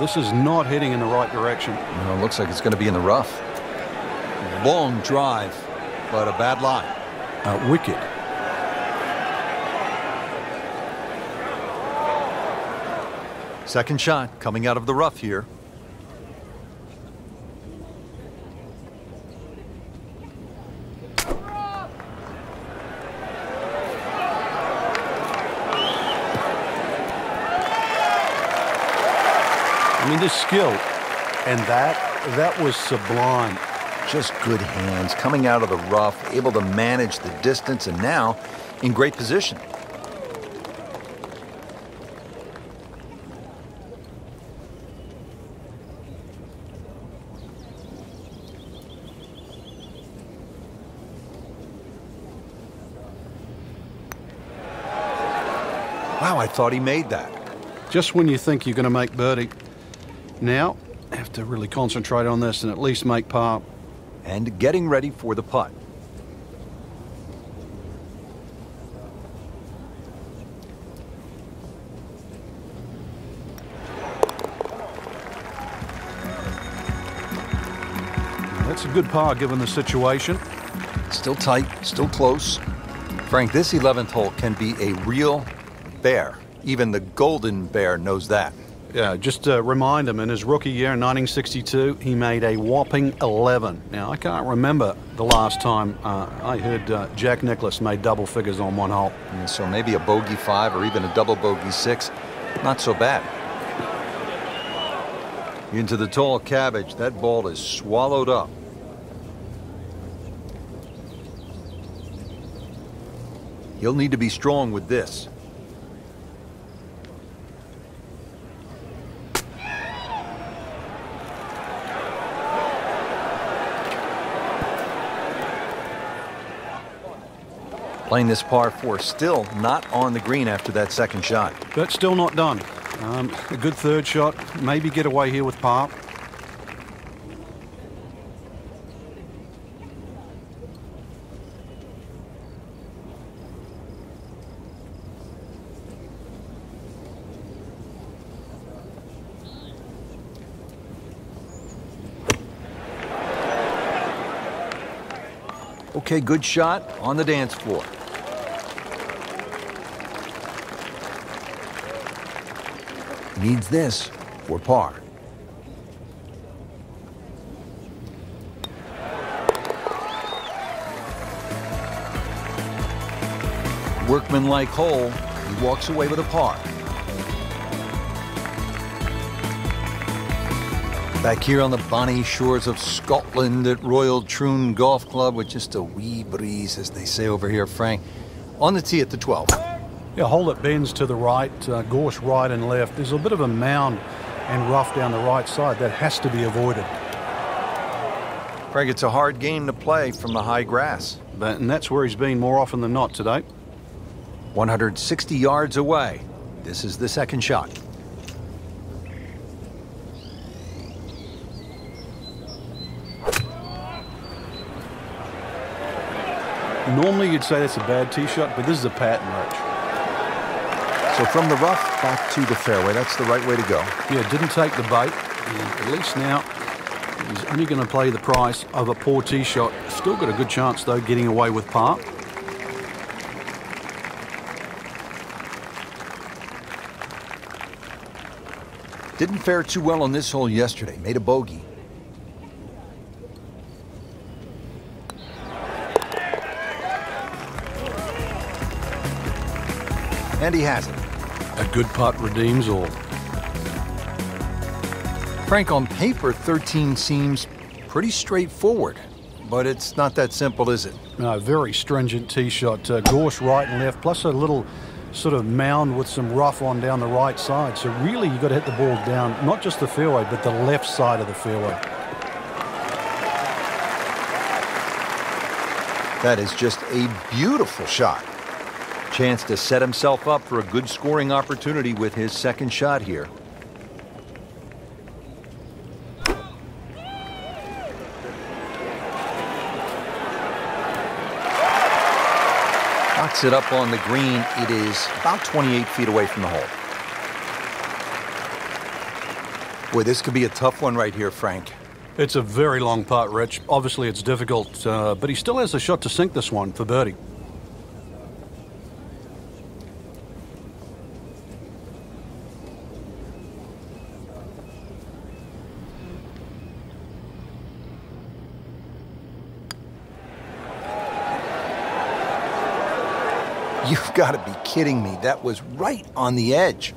This is not heading in the right direction. No, it looks like it's going to be in the rough. Long drive, but a bad lie. Wicked. Second shot coming out of the rough here. I mean, this skill, and that was sublime. Just good hands coming out of the rough, able to manage the distance, and now in great position. Wow, I thought he made that. Just when you think you're going to make birdie. Now, have to really concentrate on this and at least make par. And getting ready for the putt. That's a good par given the situation. Still tight, still close. Frank, this 11th hole can be a real bear. Even the Golden Bear knows that. Yeah, just to remind him, in his rookie year in 1962, he made a whopping 11. Now, I can't remember the last time I heard Jack Nicklaus made double figures on one hole. Yeah, so maybe a bogey 5 or even a double bogey 6. Not so bad. Into the tall cabbage. That ball is swallowed up. He'll need to be strong with this. Playing this par 4, still not on the green after that second shot. But still not done. A good third shot. Maybe get away here with par. Okay, good shot on the dance floor. Needs this for par. Workmanlike hole. He walks away with a par. Back here on the bonny shores of Scotland at Royal Troon Golf Club with just a wee breeze, as they say over here, Frank. On the tee at the 12. Yeah, hole that bends to the right, gorse right and left. There's a bit of a mound and rough down the right side. That has to be avoided. Frank, it's a hard game to play from the high grass. And that's where he's been more often than not today. 160 yards away. This is the second shot. Normally you'd say that's a bad tee shot, but this is a pattern, Rich. So from the rough back to the fairway, that's the right way to go. Yeah, didn't take the bait. And at least now he's only going to play the price of a poor tee shot. Still got a good chance, though, getting away with par. Didn't fare too well on this hole yesterday. Made a bogey. And he has it. A good putt redeems all. Frank, on paper, 13 seems pretty straightforward, but it's not that simple, is it? No, very stringent tee shot. Gorse right and left, plus a little sort of mound with some rough on down the right side. So really, you've got to hit the ball down, not just the fairway, but the left side of the fairway. That is just a beautiful shot. Chance to set himself up for a good scoring opportunity with his second shot here. Knocks it up on the green. It is about 28 feet away from the hole. Boy, this could be a tough one right here, Frank. It's a very long putt, Rich. Obviously, it's difficult, but he still has a shot to sink this one for birdie. You've got to be kidding me. That was right on the edge.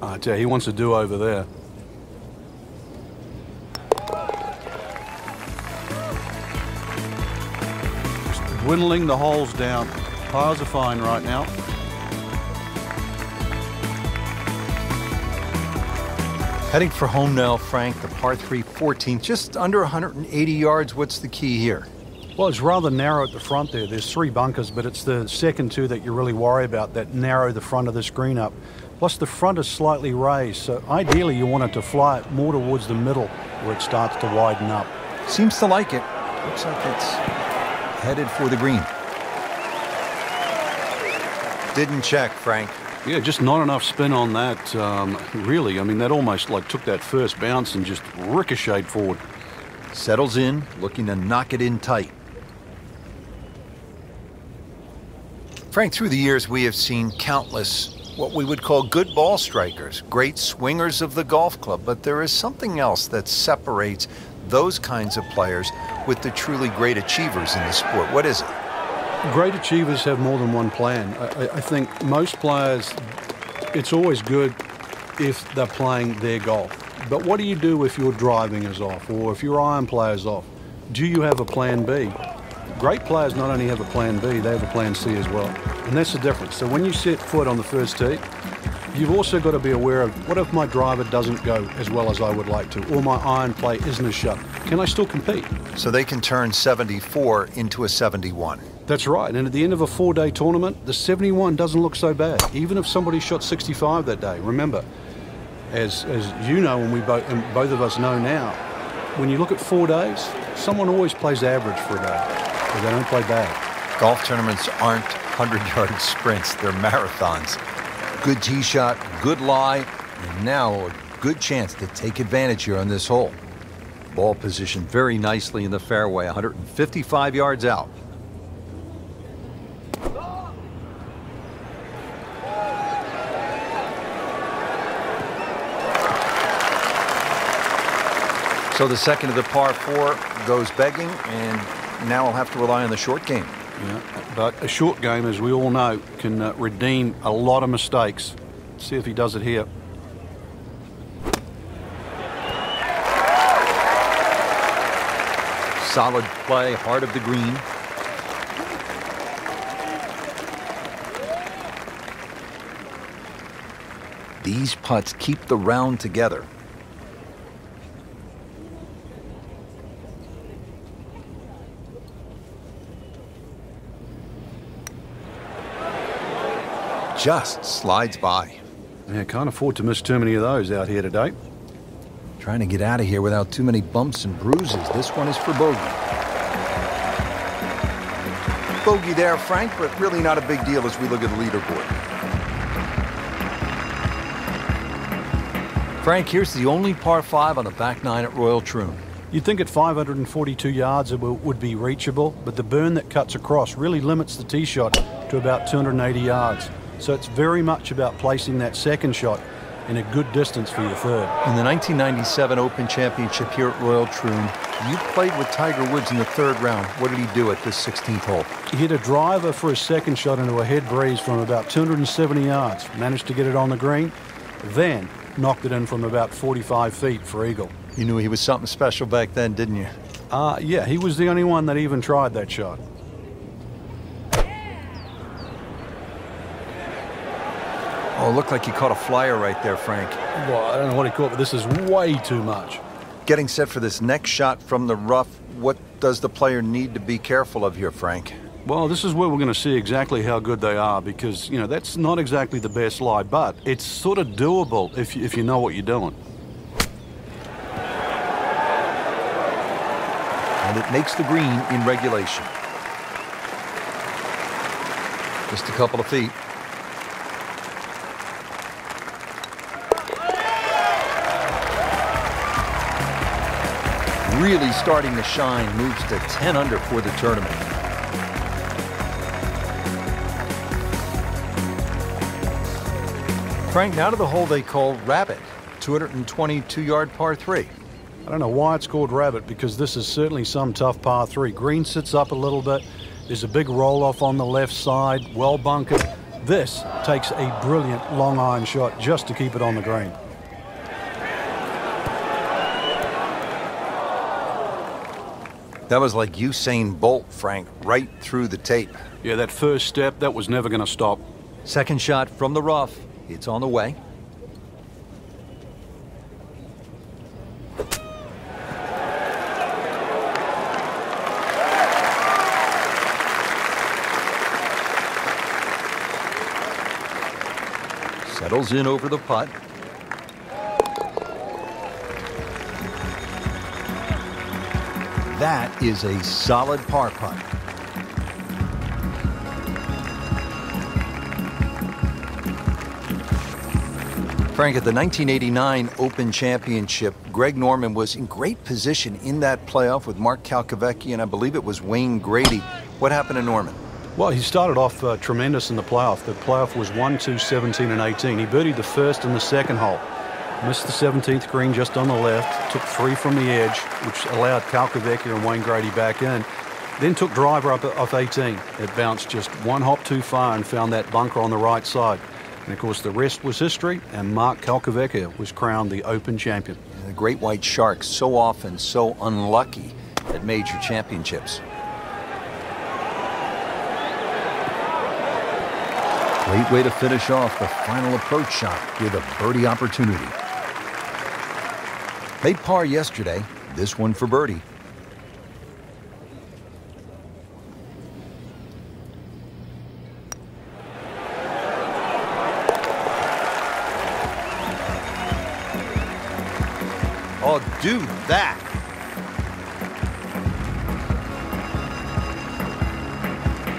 I tell you, he wants a do-over there. Just dwindling the holes down. Pars are fine right now. Heading for home now, Frank, the par 3 14th, just under 180 yards. What's the key here? Well, it's rather narrow at the front there. There's 3 bunkers, but it's the second 2 that you really worry about that narrow the front of the screen up. Plus, the front is slightly raised, so ideally you want it to fly more towards the middle where it starts to widen up. Seems to like it. Looks like it's headed for the green. Didn't check, Frank. Yeah, just not enough spin on that, really. I mean, that almost like took that first bounce and just ricocheted forward. Settles in, looking to knock it in tight. Frank, through the years, we have seen countless what we would call good ball strikers, great swingers of the golf club, but there is something else that separates those kinds of players with the truly great achievers in the sport. What is it? Great achievers have more than one plan. I think most players, it's always good if they're playing their golf. But what do you do if your driving is off or if your iron play is off? Do you have a plan B? Great players not only have a plan B, they have a plan C as well. And that's the difference. So when you set foot on the first tee, you've also got to be aware of, what if my driver doesn't go as well as I would like to, or my iron play isn't as sharp? Can I still compete? So they can turn 74 into a 71. That's right. And at the end of a 4-day tournament, the 71 doesn't look so bad, even if somebody shot 65 that day. Remember, as you know, and both of us know now, when you look at 4 days, someone always plays average for a day. But they don't play bad. Golf tournaments aren't 100-yard sprints. They're marathons. Good tee shot, good lie, and now a good chance to take advantage here on this hole. Ball positioned very nicely in the fairway, 155 yards out. So the second of the par 4 goes begging, and now I'll have to rely on the short game. Yeah, but a short game, as we all know, can redeem a lot of mistakes. Let's see if he does it here. Solid play, heart of the green. These putts keep the round together. Just slides by. Yeah, can't afford to miss too many of those out here today. Trying to get out of here without too many bumps and bruises. This one is for bogey. Bogey there, Frank, but really not a big deal as we look at the leaderboard. Frank, here's the only par 5 on the back 9 at Royal Troon. You'd think at 542 yards it would be reachable, but the burn that cuts across really limits the tee shot to about 280 yards. So it's very much about placing that second shot in a good distance for your third. In the 1997 Open Championship here at Royal Troon, you played with Tiger Woods in the 3rd round. What did he do at this 16th hole? He hit a driver for his second shot into a head breeze from about 270 yards. Managed to get it on the green, then knocked it in from about 45 feet for eagle. You knew he was something special back then, didn't you? Yeah, he was the only one that even tried that shot. Oh, it looked like he caught a flyer right there, Frank. Well, I don't know what he caught, but this is way too much. Getting set for this next shot from the rough, what does the player need to be careful of here, Frank? Well, this is where we're going to see exactly how good they are because, you know, that's not exactly the best lie, but it's sort of doable if you know what you're doing. And it makes the green in regulation. Just a couple of feet. really starting to shine, moves to 10 under for the tournament. Frank, now to the hole they call Rabbit, 222-yard par 3. I don't know why it's called Rabbit, because this is certainly some tough par 3. Green sits up a little bit. There's a big roll-off on the left side, well bunkered. This takes a brilliant long iron shot just to keep it on the green. That was like Usain Bolt, Frank, right through the tape. Yeah, that first step, that was never going to stop. Second shot from the rough. It's on the way. Settles in over the putt. That is a solid par putt. Frank, at the 1989 Open Championship, Greg Norman was in great position in that playoff with Mark Calcavecchia, and I believe it was Wayne Grady. What happened to Norman? Well, he started off tremendous in the playoff. The playoff was 1, 2, 17, and 18. He birdied the first and the second hole. Missed the 17th green just on the left. Took 3 from the edge, which allowed Calcavecchia and Wayne Grady back in. Then took driver up off 18. It bounced just one hop too far and found that bunker on the right side. And, of course, the rest was history, and Mark Calcavecchia was crowned the Open champion. The Great White Sharks, so often so unlucky at major championships. Great way to finish off the final approach shot with a birdie opportunity. Made par yesterday, this one for birdie. Oh, do that.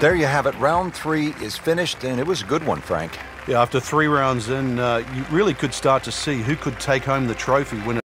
There you have it. Round 3 is finished, and it was a good one, Frank. Yeah, after 3 rounds in, you really could start to see who could take home the trophy when